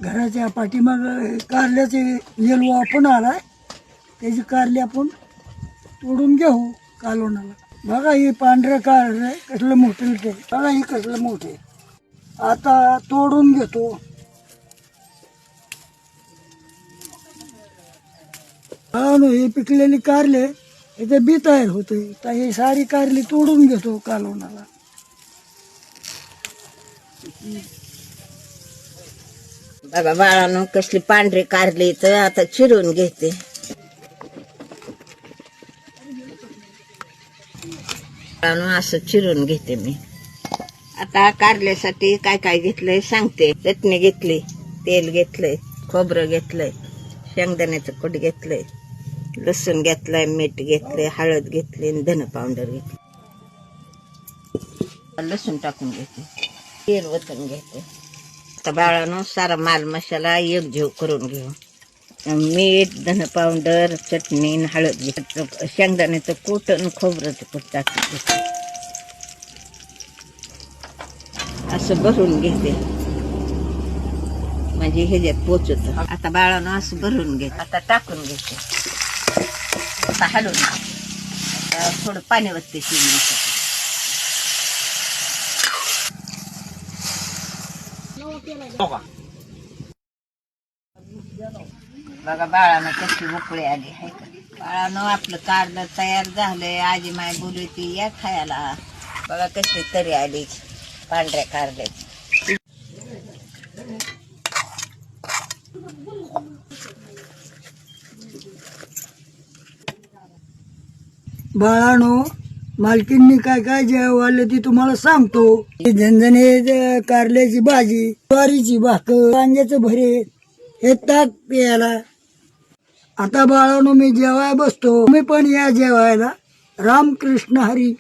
घराच्या पाठीमाग कारल्याचे येलवा आपण आलाय, त्याची कारली आपण तोडून घेऊ कालवणाला. बघा हे पांढरं कारलं कसलं मोठं ते, बघा हे कसलं मोठे. आता तोडून घेतो. हे पिकलेली कारले इथे बी तयार होते, तर ही सारी कारली तोडून घेतो कालवणाला. बघा बाळानं कसली पांढरी कारली, तर आता चिरून घेते. बाळानं असं चिरून घेते मी. आता कारल्यासाठी काय काय घेतलंय सांगते. चटणी घेतली, तेल घेतलंय, खोबरं घेतलंय, शेंगदाण्याचं कूट घेतलंय, लसूण घेतलाय, मीठ घेतलंय, हळद घेतली, धन पावडर घेतली. लसूण टाकून घेते, तेल वतून घेते. आता बाळानं सारा माल मसाला एकजीव करून घेऊ. मीठ, धन पावडर, चटणी, हळद घेतलं, शेंगदाण्याचं कूट आणि खोबऱ्याचं कूट टाकून घेते. असं भरून घेते म्हणजे ह्याच्यात पोचत. आता बाळानं असं भरून घेते. आता टाकून घेते. आता हलवून आता थोडं पाणी वरती शिजण्यासाठी. बघा बाळानं कशी उकळी आली आहे का. बाळानं आपलं कारलं तयार झालंय. आजी माय बोलवती या खायला. बघा कशी तरी आली पांढऱ्या कारल्याची. बाळानो, मालकींनी काय काय जेवायला ती तुम्हाला सांगतो. झणझणीत कारल्याची भाजी, ज्वारीची भाकर, वांग्याचं भरीत, हे ताक प्यायला. आता बाळानो मी जेवाय बसतो, तुम्ही पण या जेवायला. रामकृष्ण हरी.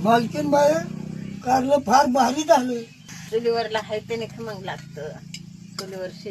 मालकीन बाय, कारलं फार भारी झालं. चुलीवरला आहे त्याने खमंग लागतं. चुलीवर शिज